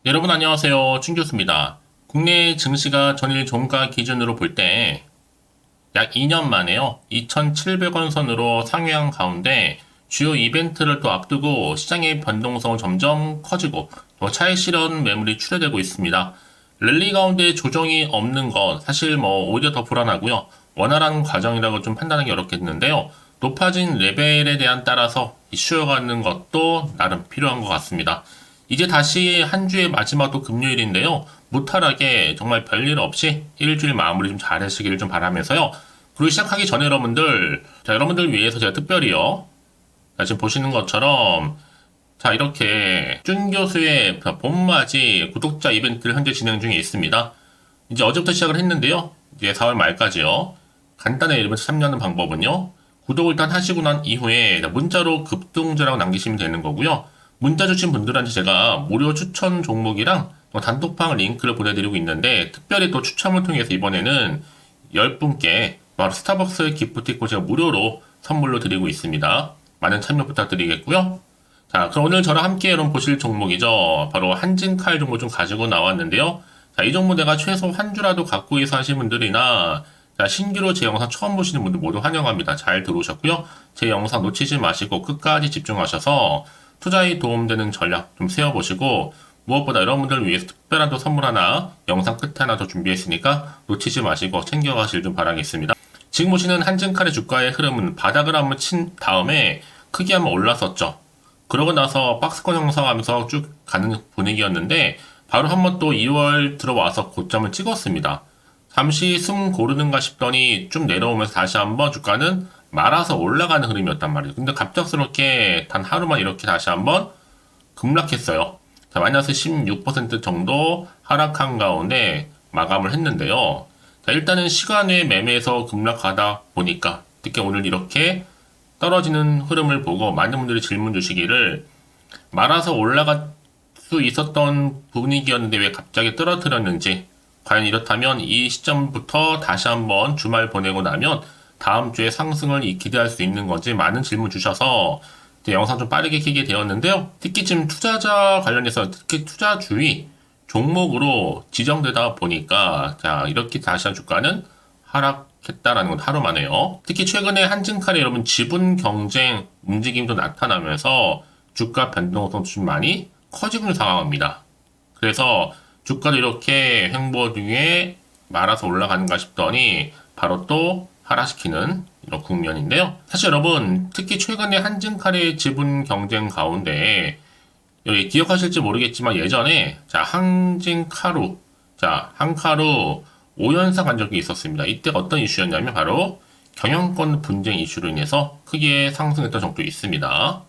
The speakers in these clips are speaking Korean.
여러분 안녕하세요. 춘 교수입니다. 국내 증시가 전일 종가 기준으로 볼 때 약 2년 만에요. 2,700원 선으로 상회한 가운데 주요 이벤트를 또 앞두고 시장의 변동성은 점점 커지고 또 차익 실현 매물이 출회되고 있습니다. 랠리 가운데 조정이 없는 것 사실 오히려 더 불안하고요. 원활한 과정이라고 좀 판단하기 어렵겠는데요. 높아진 레벨에 대한 따라서 쉬어가는 것도 나름 필요한 것 같습니다. 이제 다시 한 주의 마지막 또 금요일인데요. 무탈하게 정말 별일 없이 일주일 마무리 좀 잘 하시기를 좀 바라면서요. 그리고 시작하기 전에 여러분들, 여러분들 위해서 제가 특별히요. 지금 보시는 것처럼, 이렇게 준 교수의 봄맞이 구독자 이벤트를 현재 진행 중에 있습니다. 이제 어제부터 시작을 했는데요. 이제 4월 말까지요. 간단하게 이벤트 참여하는 방법은요. 구독을 일단 하시고 난 이후에 문자로 급등주라고 남기시면 되는 거고요. 문자 주신 분들한테 제가 무료 추천 종목이랑 단톡방 링크를 보내드리고 있는데 특별히 또 추첨을 통해서 이번에는 10분께 바로 스타벅스 기프티콘 제가 무료로 선물로 드리고 있습니다. 많은 참여 부탁드리겠고요. 자, 그럼 오늘 저랑 함께 여러분 보실 종목이죠. 바로 한진칼 종목 좀 가지고 나왔는데요. 자, 이 종목 내가 최소 한 주라도 갖고 있어 하시는 분들이나 신규로 제 영상 처음 보시는 분들 모두 환영합니다. 잘 들어오셨고요. 제 영상 놓치지 마시고 끝까지 집중하셔서 투자에 도움되는 전략 좀 세워보시고 무엇보다 여러분들을 위해서 특별한 또 선물 하나 영상 끝에 하나 더 준비했으니까 놓치지 마시고 챙겨가실 좀 바라겠습니다. 지금 보시는 한진칼의 주가의 흐름은 바닥을 한번 친 다음에 크게 한번 올랐었죠. 그러고 나서 박스권 형성하면서 쭉 가는 분위기였는데 바로 한번 또 2월 들어와서 고점을 찍었습니다. 잠시 숨 고르는가 싶더니 쭉 내려오면서 다시 한번 주가는 말아서 올라가는 흐름이었단 말이에요. 근데 갑작스럽게 단 하루만 이렇게 다시 한번 급락했어요. 자, 마이너스 16% 정도 하락한 가운데 마감을 했는데요. 자, 일단은 시간의 매매에서 급락하다 보니까 특히 오늘 이렇게 떨어지는 흐름을 보고 많은 분들이 질문 주시기를 말아서 올라갈 수 있었던 분위기였는데 왜 갑자기 떨어뜨렸는지 과연 이렇다면 이 시점부터 다시 한번 주말 보내고 나면 다음 주에 상승을 기대할 수 있는 건지 많은 질문 주셔서 영상 좀 빠르게 키게 되었는데요. 특히 지금 투자자 관련해서 특히 투자주의 종목으로 지정되다 보니까 이렇게 다시 한 주가는 하락했다라는 건 하루 만에요. 특히 최근에 한진칼의 여러분 지분 경쟁 움직임도 나타나면서 주가 변동성도 좀 많이 커지고 있는 상황입니다. 그래서 주가도 이렇게 횡보 중에 말아서 올라가는가 싶더니 바로 또 하락시키는 이런 국면인데요. 사실 여러분 특히 최근에 한진칼의 지분 경쟁 가운데 여기 기억하실지 모르겠지만 예전에 한진카루 한카루 5연상 간 적이 있었습니다. 이때 어떤 이슈였냐면 바로 경영권 분쟁 이슈로 인해서 크게 상승했던 적도 있습니다.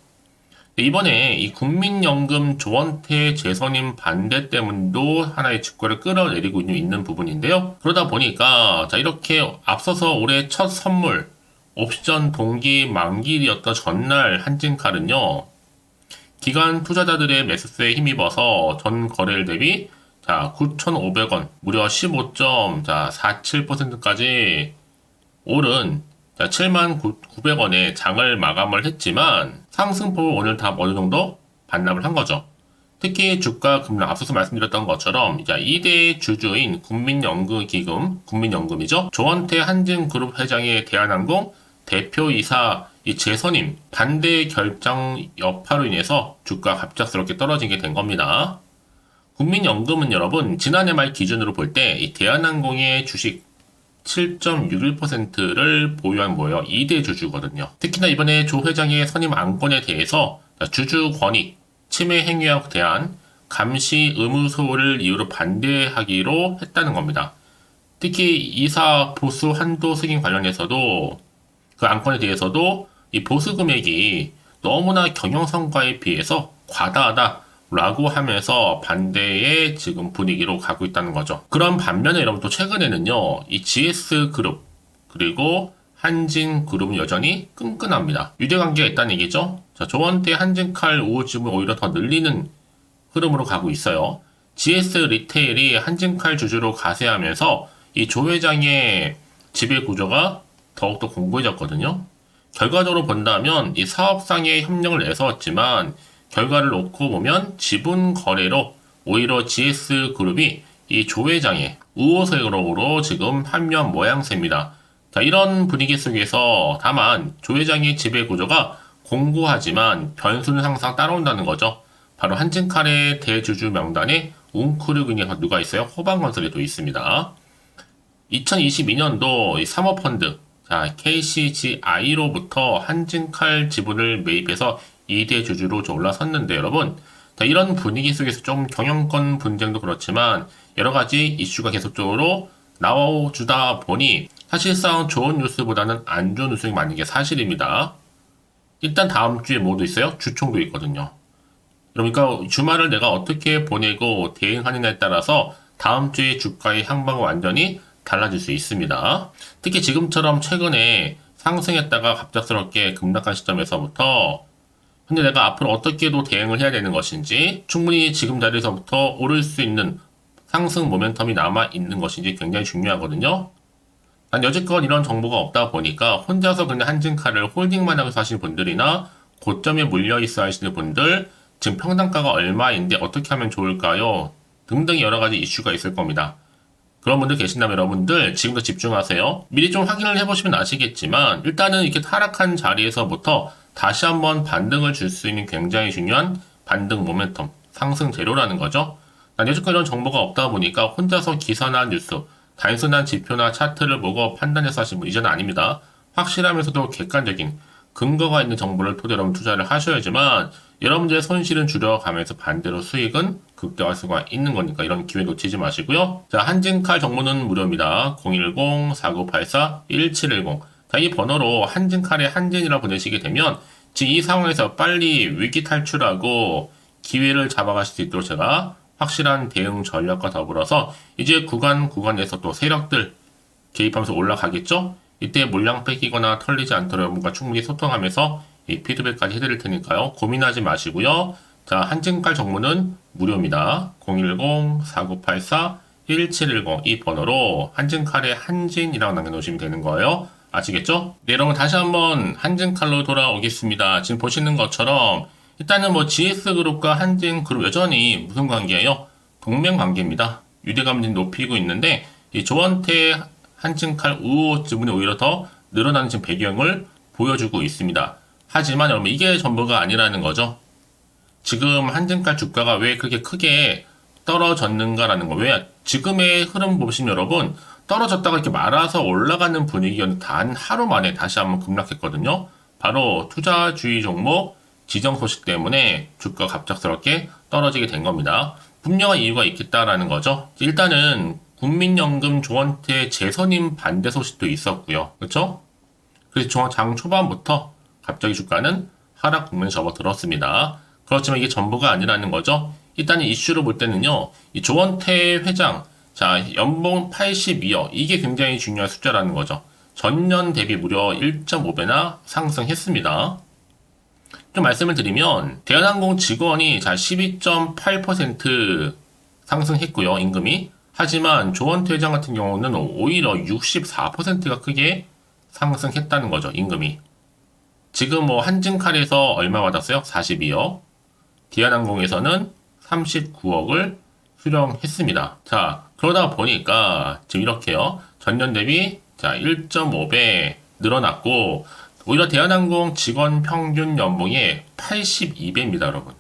이번에 이 국민연금 조원태 재선임 반대 때문도 하나의 주가를 끌어내리고 있는 부분인데요. 그러다 보니까 이렇게 앞서서 올해 첫 선물 옵션 동기 만기일이었던 전날 한진칼은요. 기관 투자자들의 매수세에 힘입어서 전 거래일 대비 9,500원 무려 15.47%까지 오른 79,900원에 장을 마감을 했지만 상승폭을 오늘 다 어느 정도 반납을 한 거죠. 특히 주가 급락 앞서서 말씀드렸던 것처럼 2대 주주인 국민연금기금, 국민연금이죠. 조원태 한진그룹 회장의 대한항공 대표이사 이 재선임 반대 결정 여파로 인해서 주가 갑작스럽게 떨어지게 된 겁니다. 국민연금은 여러분 지난해 말 기준으로 볼 때 이 대한항공의 주식 7.61%를 보유한 뭐예요? 2대 주주거든요. 특히나 이번에 조 회장의 선임 안건에 대해서 주주 권익, 침해 행위에 대한 감시 의무 소홀을 이유로 반대하기로 했다는 겁니다. 특히 이사 보수 한도 승인 관련해서도 그 안건에 대해서도 이 보수 금액이 너무나 경영성과에 비해서 과다하다 라고 하면서 반대의 지금 분위기로 가고 있다는 거죠. 그런 반면에 여러분 또 최근에는요. 이 GS그룹 그리고 한진그룹은 여전히 끈끈합니다. 유대관계가 있다는 얘기죠. 조원태 한진칼 우호지분 오히려 더 늘리는 흐름으로 가고 있어요. GS 리테일이 한진칼 주주로 가세하면서 이 조 회장의 지배 구조가 더욱더 공고해졌거든요. 결과적으로 본다면 이 사업상의 협력을 내세웠지만 결과를 놓고 보면 지분 거래로 오히려 GS그룹이 이 조회장에 우호세력으로 지금 합류한 모양새입니다. 자, 이런 분위기 속에서 다만 조회장의 지배 구조가 공고하지만 변수는 항상 따라온다는 거죠. 바로 한진칼의 대주주 명단에 웅크르그니 누가 있어요? 호방건설이 또 있습니다. 2022년도 사모펀드 KCGI로부터 한진칼 지분을 매입해서 2대 주주로 올라섰는데 여러분, 자, 이런 분위기 속에서 좀 경영권 분쟁도 그렇지만 여러 가지 이슈가 계속적으로 나와주다 보니 사실상 좋은 뉴스보다는 안 좋은 뉴스가 많은 게 사실입니다. 일단 다음 주에 뭐도 있어요? 주총도 있거든요. 그러니까 주말을 내가 어떻게 보내고 대응하느냐에 따라서 다음 주에 주가의 향방은 완전히 달라질 수 있습니다. 특히 지금처럼 최근에 상승했다가 갑작스럽게 급락한 시점에서부터 근데 내가 앞으로 어떻게 또 대응을 해야 되는 것인지 충분히 지금 자리에서부터 오를 수 있는 상승 모멘텀이 남아 있는 것인지 굉장히 중요하거든요. 난 여지껏 이런 정보가 없다 보니까 혼자서 그냥 한진칼을 홀딩만 하고 사시는 분들이나 고점에 물려 있어 하시는 분들, 지금 평단가가 얼마인데 어떻게 하면 좋을까요? 등등 여러 가지 이슈가 있을 겁니다. 그런 분들 계신다면 여러분들 지금도 집중하세요. 미리 좀 확인을 해보시면 아시겠지만 일단은 이렇게 하락한 자리에서부터 다시 한번 반등을 줄 수 있는 굉장히 중요한 반등 모멘텀, 상승 재료라는 거죠. 난 여지껏 이런 정보가 없다 보니까 혼자서 기사나 뉴스, 단순한 지표나 차트를 보고 판단해서 하시는 분 이제는 아닙니다. 확실하면서도 객관적인 근거가 있는 정보를 토대로 투자를 하셔야지만 여러분들의 손실은 줄여가면서 반대로 수익은 극대화할 수가 있는 거니까 이런 기회 놓치지 마시고요. 자, 한진칼 정보는 무료입니다. 010-4984-1710. 자, 이 번호로 한진칼의 한진이라 보내시게 되면 지금 이 상황에서 빨리 위기 탈출하고 기회를 잡아가실 수 있도록 제가 확실한 대응 전략과 더불어서 이제 구간에서 또 세력들 개입하면서 올라가겠죠? 이때 물량 뺏기거나 털리지 않도록 여러분과 충분히 소통하면서 이 피드백까지 해드릴 테니까요. 고민하지 마시고요. 자, 한진칼 정보는 무료입니다. 010-4984-1710 이 번호로 한진칼의 한진이라고 남겨놓으시면 되는 거예요. 아시겠죠? 네, 여러분 다시 한번 한진칼로 돌아오겠습니다. 지금 보시는 것처럼 일단은 뭐 GS그룹과 한진그룹 여전히 무슨 관계예요? 동맹 관계입니다. 유대감은 높이고 있는데 이 조원태 한진칼 우호 지분이 오히려 더 늘어나는 지금 배경을 보여주고 있습니다. 하지만 여러분 이게 전부가 아니라는 거죠. 지금 한진칼 주가가 왜 그렇게 크게 떨어졌는가라는 거. 왜 지금의 흐름 보시면 여러분 떨어졌다가 이렇게 말아서 올라가는 분위기였는데 단 하루 만에 다시 한번 급락했거든요. 바로 투자주의 종목 지정 소식 때문에 주가가 갑작스럽게 떨어지게 된 겁니다. 분명한 이유가 있겠다라는 거죠. 일단은 국민연금 조원태 재선임 반대 소식도 있었고요. 그렇죠? 그래서 장 초반부터 갑자기 주가는 하락 국면에 접어들었습니다. 그렇지만 이게 전부가 아니라는 거죠. 일단 이슈를 볼 때는요. 이 조원태 회장 자, 연봉 82억. 이게 굉장히 중요한 숫자라는 거죠. 전년 대비 무려 1.5배나 상승했습니다. 좀 말씀을 드리면 대한항공 직원이 자 12.8% 상승했고요. 임금이. 하지만 조원태 회장 같은 경우는 오히려 64%가 크게 상승했다는 거죠. 임금이. 지금 뭐 한진칼에서 얼마 받았어요? 42억. 대한항공에서는 39억을 수령했습니다. 자, 그러다 보니까 지금 이렇게요. 전년 대비 자 1.5배 늘어났고 오히려 대한항공 직원 평균 연봉이 82배입니다, 여러분.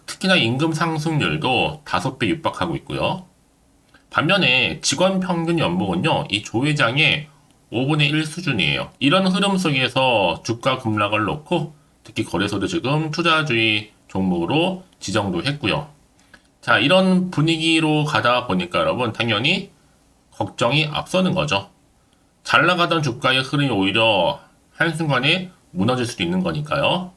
특히나 임금 상승률도 5배 육박하고 있고요. 반면에 직원 평균 연봉은요, 이 조 회장의 5분의 1 수준이에요. 이런 흐름 속에서 주가 급락을 놓고 특히 거래소도 지금 투자주의 종목으로 지정도 했고요. 자, 이런 분위기로 가다 보니까 여러분 당연히 걱정이 앞서는 거죠. 잘 나가던 주가의 흐름이 오히려 한순간에 무너질 수도 있는 거니까요.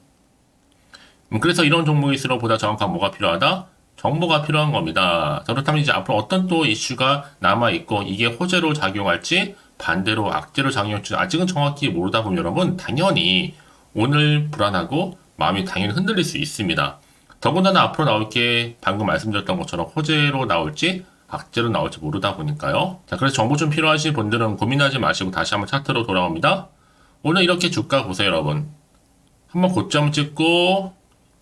그래서 이런 종목일수록 보다 정확한 뭐가 필요하다? 정보가 필요한 겁니다. 그렇다면 이제 앞으로 어떤 또 이슈가 남아있고 이게 호재로 작용할지 반대로 악재로 작용할지 아직은 정확히 모르다 보면 여러분 당연히 오늘 불안하고 마음이 당연히 흔들릴 수 있습니다. 더군다나 앞으로 나올 게 방금 말씀드렸던 것처럼 호재로 나올지 악재로 나올지 모르다 보니까요. 자, 그래서 정보 좀 필요하신 분들은 고민하지 마시고 다시 한번 차트로 돌아옵니다. 오늘 이렇게 주가 보세요, 여러분. 한번 고점 찍고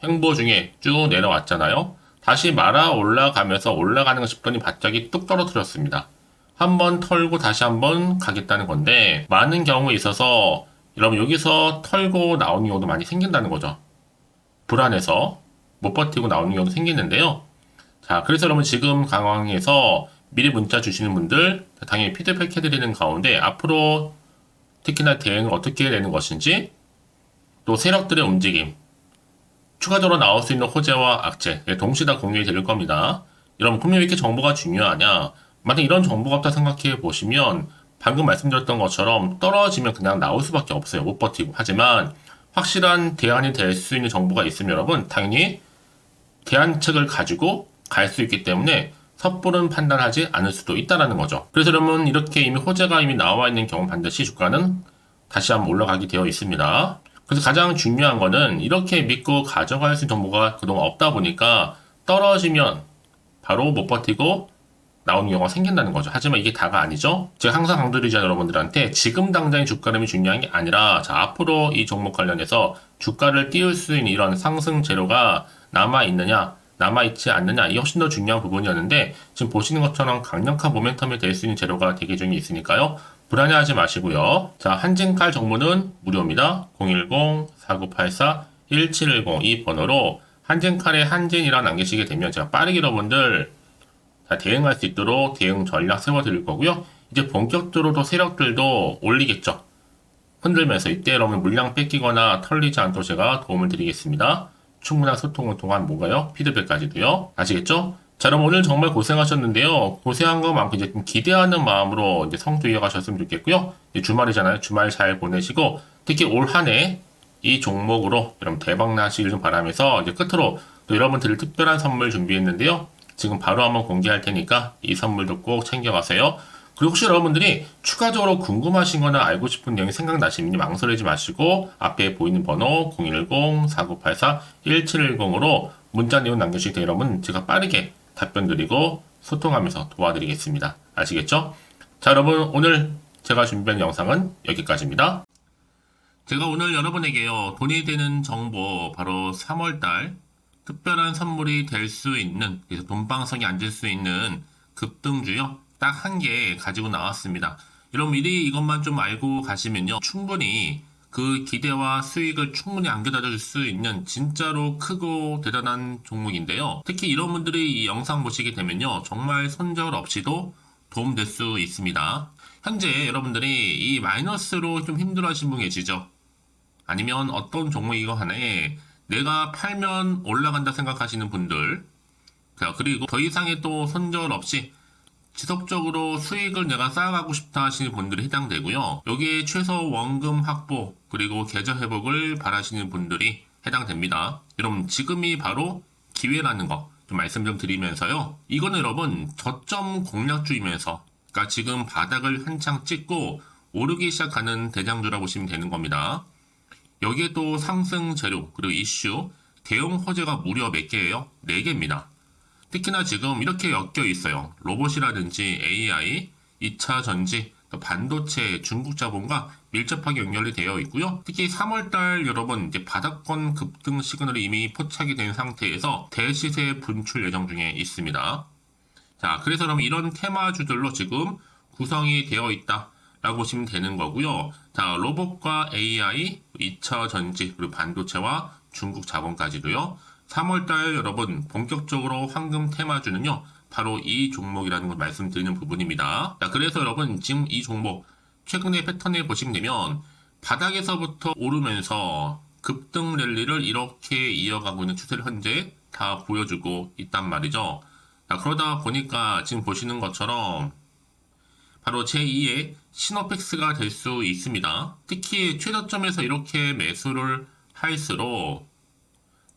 횡보 중에 쭉 내려왔잖아요. 다시 말아 올라가면서 올라가는 거 싶더니 갑자기 뚝 떨어뜨렸습니다. 한번 털고 다시 한번 가겠다는 건데 많은 경우에 있어서 여러분 여기서 털고 나오는 경우도 많이 생긴다는 거죠. 불안해서 못 버티고 나오는 경우도 생기는데요. 자, 그래서 여러분 지금 상황에서 미리 문자 주시는 분들 당연히 피드백 해드리는 가운데 앞으로 특히나 대응을 어떻게 해야 되는 것인지 또 세력들의 움직임 추가적으로 나올 수 있는 호재와 악재 동시에 다 공유해 드릴 겁니다. 여러분 분명히 왜 이렇게 정보가 중요하냐? 만약 이런 정보가 없다 생각해 보시면 방금 말씀드렸던 것처럼 떨어지면 그냥 나올 수밖에 없어요. 못 버티고. 하지만 확실한 대안이 될 수 있는 정보가 있으면 여러분 당연히 대안책을 가지고 갈 수 있기 때문에 섣부른 판단하지 않을 수도 있다는 거죠. 그래서 여러분 이렇게 이미 호재가 이미 나와 있는 경우 반드시 주가는 다시 한번 올라가게 되어 있습니다. 그래서 가장 중요한 거는 이렇게 믿고 가져갈 수 있는 정보가 그동안 없다 보니까 떨어지면 바로 못 버티고 나오는 경우가 생긴다는 거죠. 하지만 이게 다가 아니죠. 제가 항상 강조드리잖아요, 여러분들한테. 지금 당장의 주가 흐름이 중요한 게 아니라 자, 앞으로 이 종목 관련해서 주가를 띄울 수 있는 이런 상승 재료가 남아있느냐 남아있지 않느냐 이게 훨씬 더 중요한 부분이었는데 지금 보시는 것처럼 강력한 모멘텀이 될 수 있는 재료가 대기 중에 있으니까요. 불안해하지 마시고요. 자, 한진칼 정보는 무료입니다. 010-4984-1710 이 번호로 한진칼의 한진이라 남기시게 되면 제가 빠르게 여러분들 대응할 수 있도록 대응 전략 세워드릴 거고요. 이제 본격적으로 더 세력들도 올리겠죠. 흔들면서 이때 여러분 물량 뺏기거나 털리지 않도록 제가 도움을 드리겠습니다. 충분한 소통을 통한 뭐가요? 피드백까지도요. 아시겠죠? 자, 그럼 오늘 정말 고생하셨는데요. 고생한 것만큼 이제 좀 기대하는 마음으로 이제 성투 이어가셨으면 좋겠고요. 이제 주말이잖아요. 주말 잘 보내시고 특히 올 한 해 이 종목으로 여러분 대박 나시길 좀 바라면서 이제 끝으로 또 여러분들 특별한 선물 준비했는데요. 지금 바로 한번 공개할 테니까 이 선물도 꼭 챙겨가세요. 그리고 혹시 여러분들이 추가적으로 궁금하신 거나 알고 싶은 내용이 생각나시면 망설이지 마시고 앞에 보이는 번호 010-4984-1710으로 문자 내용 남겨주실 때 여러분 제가 빠르게 답변 드리고 소통하면서 도와드리겠습니다. 아시겠죠? 자, 여러분 오늘 제가 준비한 영상은 여기까지입니다. 제가 오늘 여러분에게요 돈이 되는 정보 바로 3월달 특별한 선물이 될 수 있는 그래서 돈방석에 앉을 수 있는 급등주요 딱 한 개 가지고 나왔습니다. 여러분 미리 이것만 좀 알고 가시면요 충분히 그 기대와 수익을 충분히 안겨다 줄 수 있는 진짜로 크고 대단한 종목인데요. 특히 이런 분들이 이 영상 보시게 되면요 정말 손절 없이도 도움될 수 있습니다. 현재 여러분들이 이 마이너스로 좀 힘들어하시는 분 계시죠? 아니면 어떤 종목이고 하나에 내가 팔면 올라간다 생각하시는 분들, 자, 그리고 더 이상의 또 손절 없이 지속적으로 수익을 내가 쌓아가고 싶다 하시는 분들이 해당되고요. 여기에 최소 원금 확보, 그리고 계좌 회복을 바라시는 분들이 해당됩니다. 여러분, 지금이 바로 기회라는 거 좀 말씀 좀 드리면서요. 이거는 여러분, 저점 공략주이면서, 그러니까 지금 바닥을 한창 찍고 오르기 시작하는 대장주라고 보시면 되는 겁니다. 여기에 또 상승 재료, 그리고 이슈, 대형 호재가 무려 몇 개예요? 4개입니다. 특히나 지금 이렇게 엮여 있어요. 로봇이라든지 AI, 2차 전지, 또 반도체, 중국 자본과 밀접하게 연결이 되어 있고요. 특히 3월달 여러분 이제 바닥권 급등 시그널이 이미 포착이 된 상태에서 대시세 분출 예정 중에 있습니다. 자, 그래서 그럼 이런 테마주들로 지금 구성이 되어 있다. 라고 보시면 되는 거고요. 자, 로봇과 AI, 2차 전지, 그리고 반도체와 중국 자본까지도요. 3월달 여러분 본격적으로 황금 테마주는요. 바로 이 종목이라는 걸 말씀드리는 부분입니다. 자, 그래서 여러분 지금 이 종목 최근의 패턴을 보시면 되면 바닥에서부터 오르면서 급등 랠리를 이렇게 이어가고 있는 추세를 현재 다 보여주고 있단 말이죠. 자, 그러다 보니까 지금 보시는 것처럼 바로 제2의 시노펙스가 될 수 있습니다. 특히 최저점에서 이렇게 매수를 할수록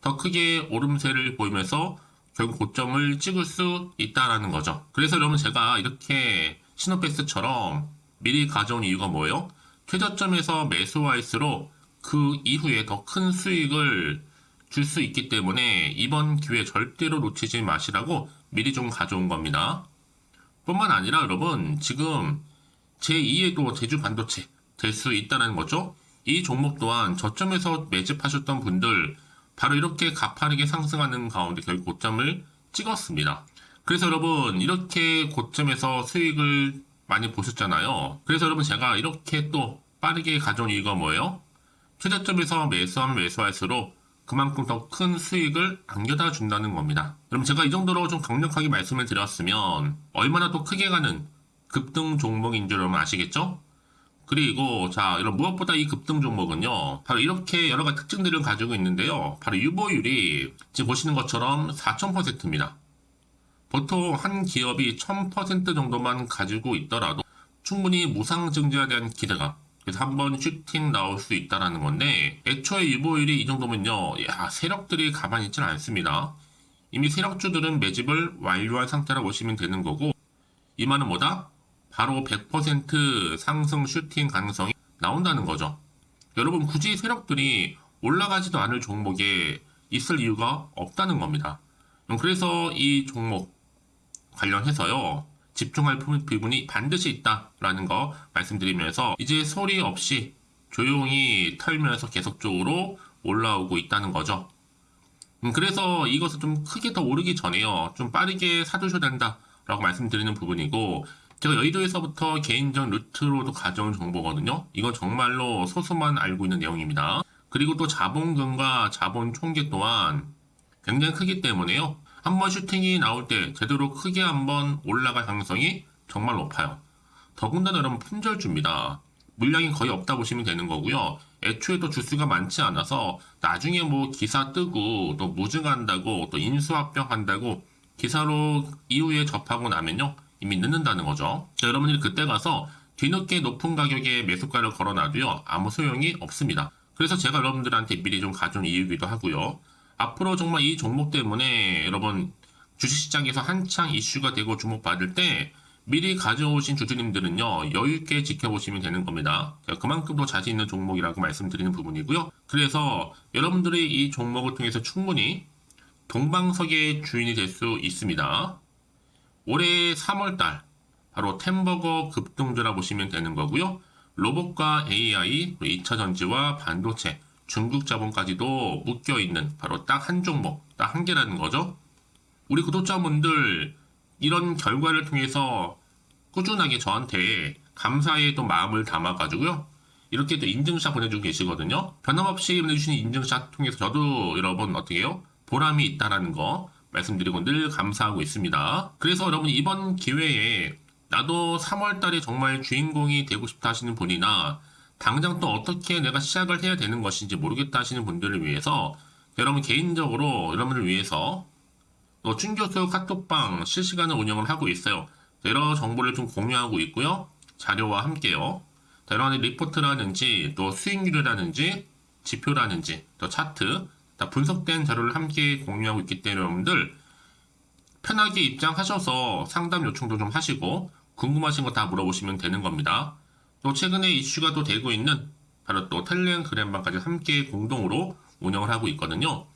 더 크게 오름세를 보이면서 결국 고점을 찍을 수 있다는 거죠. 그래서 여러분 제가 이렇게 시노펙스처럼 미리 가져온 이유가 뭐예요? 최저점에서 매수할수록 그 이후에 더 큰 수익을 줄 수 있기 때문에 이번 기회 절대로 놓치지 마시라고 미리 좀 가져온 겁니다. 뿐만 아니라 여러분 지금 제2의 또 제주 반도체 될 수 있다는 거죠. 이 종목 또한 저점에서 매집하셨던 분들 바로 이렇게 가파르게 상승하는 가운데 결국 고점을 찍었습니다. 그래서 여러분 이렇게 고점에서 수익을 많이 보셨잖아요. 그래서 여러분 제가 이렇게 또 빠르게 가져온 이유가 뭐예요? 최저점에서 매수하면 매수할수록 그만큼 더 큰 수익을 안겨다 준다는 겁니다. 그럼 제가 이 정도로 좀 강력하게 말씀을 드렸으면 얼마나 또 크게 가는 급등 종목인 줄 여러분 아시겠죠? 그리고 자, 이런 무엇보다 이 급등 종목은요, 바로 이렇게 여러 가지 특징들을 가지고 있는데요. 바로 유보율이 지금 보시는 것처럼 4000%입니다. 보통 한 기업이 1000% 정도만 가지고 있더라도 충분히 무상증자에 대한 기대감, 그래서 한번 슈팅 나올 수 있다라는 건데, 애초에 유보율이 이 정도면요, 야, 세력들이 가만히 있지는 않습니다. 이미 세력주들은 매집을 완료한 상태라고 보시면 되는 거고, 이 말은 뭐다? 바로 100% 상승 슈팅 가능성이 나온다는 거죠. 여러분 굳이 세력들이 올라가지도 않을 종목에 있을 이유가 없다는 겁니다. 그래서 이 종목 관련해서요, 집중할 부분이 반드시 있다라는 거 말씀드리면서 이제 소리 없이 조용히 털면서 계속적으로 올라오고 있다는 거죠. 그래서 이것을 좀 크게 더 오르기 전에요, 좀 빠르게 사두셔야 된다라고 말씀드리는 부분이고, 제가 여의도에서부터 개인적 루트로도 가져온 정보거든요. 이건 정말로 소수만 알고 있는 내용입니다. 그리고 또 자본금과 자본 총계 또한 굉장히 크기 때문에요. 한번 슈팅이 나올 때 제대로 크게 한번 올라갈 가능성이 정말 높아요. 더군다나 여러분 품절주입니다. 물량이 거의 없다 보시면 되는 거고요. 애초에 또 주수가 많지 않아서 나중에 뭐 기사 뜨고 또 무증한다고 또 인수합병한다고 기사로 이후에 접하고 나면요, 이미 늦는다는 거죠. 자, 여러분들이 그때 가서 뒤늦게 높은 가격에 매수가를 걸어놔도요, 아무 소용이 없습니다. 그래서 제가 여러분들한테 미리 좀 가져온 이유기도 하고요. 앞으로 정말 이 종목 때문에 여러분 주식시장에서 한창 이슈가 되고 주목받을 때 미리 가져오신 주주님들은요, 여유있게 지켜보시면 되는 겁니다. 그만큼 더 자신 있는 종목이라고 말씀드리는 부분이고요. 그래서 여러분들이 이 종목을 통해서 충분히 동방석의 주인이 될 수 있습니다. 올해 3월달 바로 템버거 급등주라 보시면 되는 거고요. 로봇과 AI, 2차전지와 반도체, 중국 자본까지도 묶여있는 바로 딱 한 종목, 딱 한 개라는 거죠. 우리 구독자분들 이런 결과를 통해서 꾸준하게 저한테 감사의 또 마음을 담아가지고요, 이렇게 또 인증샷 보내주고 계시거든요. 변함없이 보내주시는 인증샷 통해서 저도 여러분 어떻게 해요? 보람이 있다라는 거 말씀드리고 늘 감사하고 있습니다. 그래서 여러분 이번 기회에 나도 3월달에 정말 주인공이 되고 싶다 하시는 분이나 당장 또 어떻게 내가 시작을 해야 되는 것인지 모르겠다 하시는 분들을 위해서 여러분 개인적으로 여러분을 위해서 또 춘교수 카톡방 실시간으로 운영을 하고 있어요. 여러 정보를 좀 공유하고 있고요. 자료와 함께요. 여러 가지 리포트라든지 또 수익률이라든지 지표라든지 또 차트 다 분석된 자료를 함께 공유하고 있기 때문에 여러분들 편하게 입장하셔서 상담 요청도 좀 하시고 궁금하신 거 다 물어보시면 되는 겁니다. 또 최근에 이슈가 또 되고 있는 바로 또 텔레그램방까지 함께 공동으로 운영을 하고 있거든요.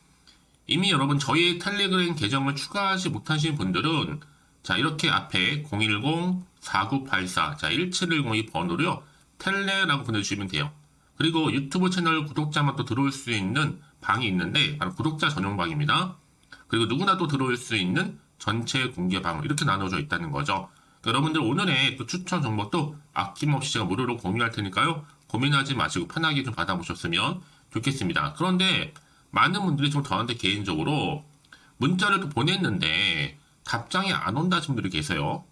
이미 여러분 저희 텔레그램 계정을 추가하지 못하신 분들은 자, 이렇게 앞에 010-4984 자, 1710이 번호로요, 텔레라고 보내주시면 돼요. 그리고 유튜브 채널 구독자만 또 들어올 수 있는 방이 있는데 바로 구독자 전용 방입니다. 그리고 누구나 또 들어올 수 있는 전체 공개 방, 이렇게 나눠져 있다는 거죠. 그러니까 여러분들 오늘의 또 추천 정보도 아낌없이 제가 무료로 공유할 테니까요, 고민하지 마시고 편하게 좀 받아보셨으면 좋겠습니다. 그런데 많은 분들이 좀 저한테 개인적으로 문자를 또 보냈는데 답장이 안 온다 하신 분들이 계세요.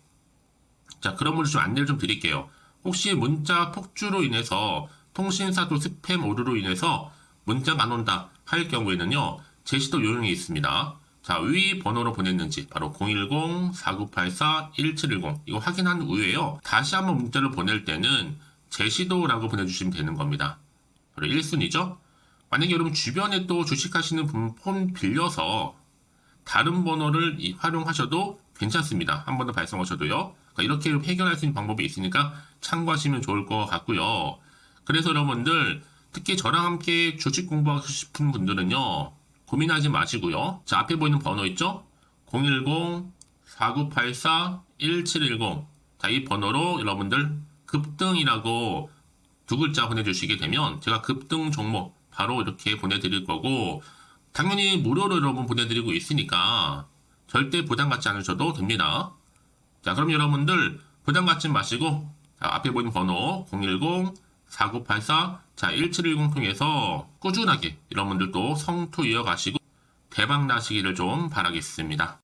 자, 그런 분들 좀 안내를 좀 드릴게요. 혹시 문자 폭주로 인해서 통신사도 스팸 오류로 인해서 문자가 안 온다 할 경우에는요, 제시도 요령이 있습니다. 자, 위 번호로 보냈는지 바로 010-4984-1710 이거 확인한 후에요, 다시 한번 문자를 보낼 때는 제시도라고 보내주시면 되는 겁니다. 바로 1순위죠. 만약에 여러분 주변에 또 주식하시는 분 폰 빌려서 다른 번호를 활용하셔도 괜찮습니다. 한 번 더 발송하셔도요. 그러니까 이렇게 해결할 수 있는 방법이 있으니까 참고하시면 좋을 것 같고요. 그래서 여러분들 특히 저랑 함께 주식 공부하고 싶은 분들은요, 고민하지 마시고요. 자, 앞에 보이는 번호 있죠? 010-4984-1710 자, 이 번호로 여러분들 급등이라고 두 글자 보내주시게 되면 제가 급등 종목 바로 이렇게 보내드릴 거고, 당연히 무료로 여러분 보내드리고 있으니까 절대 부담 갖지 않으셔도 됩니다. 자, 그럼 여러분들 부담 갖지 마시고 자, 앞에 보이는 번호 010-4984 자, 1710 통해서 꾸준하게 여러분들도 성투 이어가시고 대박 나시기를 좀 바라겠습니다.